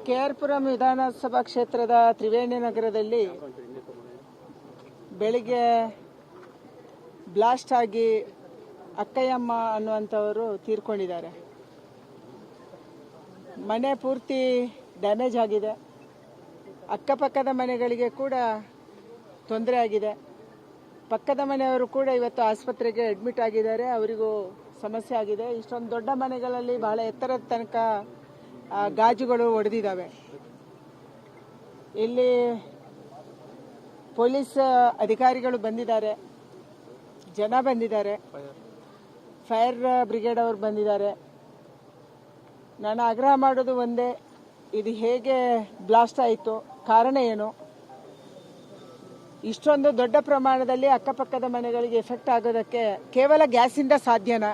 ಕೆಆರ್ಪುರಂ ವಿಧಾನಸಭಾ ಕ್ಷೇತ್ರದ ತ್ರಿವೇಣಿ ನಗರದಲ್ಲಿ ಬೆಳಿಗ್ಗೆ ಬ್ಲಾಸ್ಟ್ ಆಗಿ ಅಕ್ಕಯ್ಯಮ್ಮ ಅನ್ನುವಂಥವರು ತೀರ್ಕೊಂಡಿದ್ದಾರೆ. ಮನೆ ಪೂರ್ತಿ ಡ್ಯಾಮೇಜ್ ಆಗಿದೆ. ಅಕ್ಕಪಕ್ಕದ ಮನೆಗಳಿಗೆ ಕೂಡ ತೊಂದರೆ ಆಗಿದೆ. ಪಕ್ಕದ ಮನೆಯವರು ಕೂಡ ಇವತ್ತು ಆಸ್ಪತ್ರೆಗೆ ಅಡ್ಮಿಟ್ ಆಗಿದ್ದಾರೆ. ಅವರಿಗೂ ಸಮಸ್ಯೆ ಆಗಿದೆ. ಇಷ್ಟೊಂದು ದೊಡ್ಡ ಮನೆಗಳಲ್ಲಿ ಬಹಳ ಎತ್ತರದ ತನಕ ಗಾಜುಗಳು ಒಡೆದಿದ್ದಾವೆ. ಇಲ್ಲಿ ಪೊಲೀಸ್ ಅಧಿಕಾರಿಗಳು ಬಂದಿದ್ದಾರೆ, ಜನ ಬಂದಿದ್ದಾರೆ, ಫೈರ್ ಬ್ರಿಗೇಡ್ ಅವರು ಬಂದಿದ್ದಾರೆ. ನಾನು ಆಗ್ರಹ ಮಾಡೋದು ಒಂದೇ, ಇದು ಹೇಗೆ ಬ್ಲಾಸ್ಟ್ ಆಯಿತು, ಕಾರಣ ಏನು, ಇಷ್ಟೊಂದು ದೊಡ್ಡ ಪ್ರಮಾಣದಲ್ಲಿ ಅಕ್ಕಪಕ್ಕದ ಮನೆಗಳಿಗೆ ಎಫೆಕ್ಟ್ ಆಗೋದಕ್ಕೆ ಕೇವಲ ಗ್ಯಾಸಿಂದ ಸಾಧ್ಯನಾ?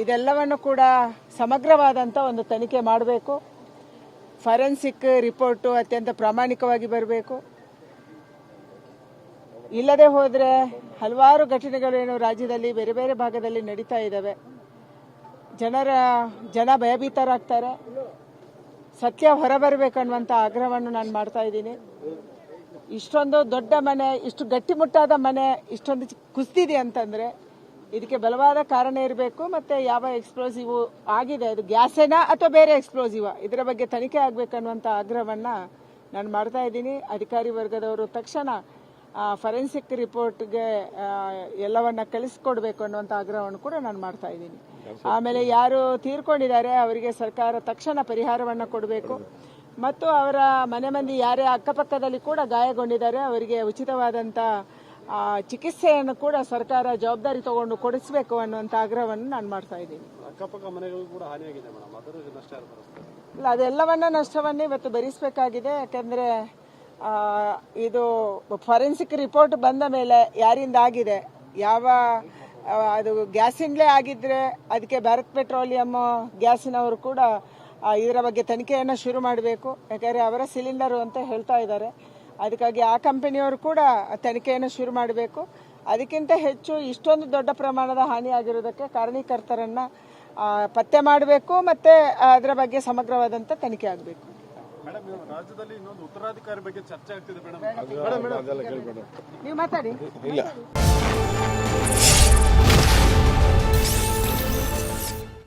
ಇದೆಲ್ಲವನ್ನು ಕೂಡ ಸಮಗ್ರವಾದಂಥ ಒಂದು ತನಿಖೆ ಮಾಡಬೇಕು. ಫಾರೆನ್ಸಿಕ್ ರಿಪೋರ್ಟು ಅತ್ಯಂತ ಪ್ರಾಮಾಣಿಕವಾಗಿ ಬರಬೇಕು. ಇಲ್ಲದೆ ಹೋದರೆ ಹಲವಾರು ಘಟನೆಗಳೇನು ರಾಜ್ಯದಲ್ಲಿ ಬೇರೆ ಬೇರೆ ಭಾಗದಲ್ಲಿ ನಡೀತಾ ಇದ್ದಾವೆ. ಜನ ಭಯಭೀತರಾಗ್ತಾರೆ. ಸತ್ಯ ಹೊರಬರಬೇಕನ್ನುವಂಥ ಆಗ್ರಹವನ್ನು ನಾನು ಮಾಡ್ತಾ ಇದ್ದೀನಿ. ಇಷ್ಟೊಂದು ದೊಡ್ಡ ಮನೆ, ಇಷ್ಟು ಗಟ್ಟಿಮುಟ್ಟಾದ ಮನೆ ಇಷ್ಟೊಂದು ಕುಸಿದಿದೆ ಅಂತಂದ್ರೆ ಇದಕ್ಕೆ ಬಲವಾದ ಕಾರಣ ಇರಬೇಕು. ಮತ್ತೆ ಯಾವ ಎಕ್ಸ್ಪ್ಲೋಸಿವ್ ಆಗಿದೆ, ಅದು ಗ್ಯಾಸೇನಾ ಅಥವಾ ಬೇರೆ ಎಕ್ಸ್ಪ್ಲೋಸಿವ್, ಇದರ ಬಗ್ಗೆ ತನಿಖೆ ಆಗಬೇಕನ್ನುವಂಥ ಆಗ್ರಹವನ್ನ ನಾನು ಮಾಡ್ತಾ ಇದ್ದೀನಿ. ಅಧಿಕಾರಿ ವರ್ಗದವರು ತಕ್ಷಣ ಫಾರೆನ್ಸಿಕ್ ರಿಪೋರ್ಟ್ಗೆ ಎಲ್ಲವನ್ನ ಕಳಿಸ್ಕೊಡ್ಬೇಕು ಅನ್ನುವಂಥ ಆಗ್ರಹವನ್ನು ಕೂಡ ನಾನು ಮಾಡ್ತಾ ಇದ್ದೀನಿ. ಆಮೇಲೆ ಯಾರು ತೀರ್ಕೊಂಡಿದ್ದಾರೆ ಅವರಿಗೆ ಸರ್ಕಾರ ತಕ್ಷಣ ಪರಿಹಾರವನ್ನು ಕೊಡಬೇಕು. ಮತ್ತು ಅವರ ಮನೆ ಮಂದಿ ಯಾರೇ ಅಕ್ಕಪಕ್ಕದಲ್ಲಿ ಕೂಡ ಗಾಯಗೊಂಡಿದ್ದಾರೆ ಅವರಿಗೆ ಉಚಿತವಾದಂಥ ಚಿಕಿತ್ಸೆಯನ್ನು ಕೂಡ ಸರ್ಕಾರ ಜವಾಬ್ದಾರಿ ತಗೊಂಡು ಕೊಡಿಸಬೇಕು ಅನ್ನುವಂಥ ಆಗ್ರಹವನ್ನು ನಾನು ಮಾಡ್ತಾ ಇದ್ದೀನಿ. ಅಕ್ಕಪಕ್ಕ ಮನೆಗಳು ಕೂಡ ಹಾನಿಯಾಗಿದೆ ಮೇಡಮ್, ಅದರ ನಷ್ಟ ಇಲ್ಲ, ಅದೆಲ್ಲವನ್ನ ನಷ್ಟವನ್ನೇ ಇವತ್ತು ಭರಿಸಬೇಕಾಗಿದೆ. ಯಾಕಂದ್ರೆ ಇದು ಫಾರೆನ್ಸಿಕ್ ರಿಪೋರ್ಟ್ ಬಂದ ಮೇಲೆ ಯಾರಿಂದ ಆಗಿದೆ, ಅದು ಗ್ಯಾಸಿಂದಲೇ ಆಗಿದ್ರೆ ಅದಕ್ಕೆ ಭಾರತ್ ಪೆಟ್ರೋಲಿಯಂ ಗ್ಯಾಸಿನವರು ಕೂಡ ಇದರ ಬಗ್ಗೆ ತನಿಖೆಯನ್ನು ಶುರು ಮಾಡಬೇಕು. ಯಾಕಂದರೆ ಅವರ ಸಿಲಿಂಡರು ಅಂತ ಹೇಳ್ತಾ ಇದ್ದಾರೆ. ಅದಕ್ಕಾಗಿ ಆ ಕಂಪನಿಯವರು ಕೂಡ ತನಿಖೆಯನ್ನು ಶುರು ಮಾಡಬೇಕು. ಅದಕ್ಕಿಂತ ಹೆಚ್ಚು ಇಷ್ಟೊಂದು ದೊಡ್ಡ ಪ್ರಮಾಣದ ಹಾನಿಯಾಗಿರೋದಕ್ಕೆ ಕಾರಣೀಕರ್ತರನ್ನ ಪತ್ತೆ ಮಾಡಬೇಕು. ಮತ್ತೆ ಅದರ ಬಗ್ಗೆ ಸಮಗ್ರವಾದಂಥ ತನಿಖೆ ಆಗಬೇಕು. ರಾಜ್ಯದಲ್ಲಿ ಇನ್ನೊಂದು ಉತ್ತರಾಧಿಕಾರಿ ಬಗ್ಗೆ ಚರ್ಚೆ ಆಗ್ತಿದೆ ಮೇಡಮ್. ನೀವು ಮಾತಾಡಿ.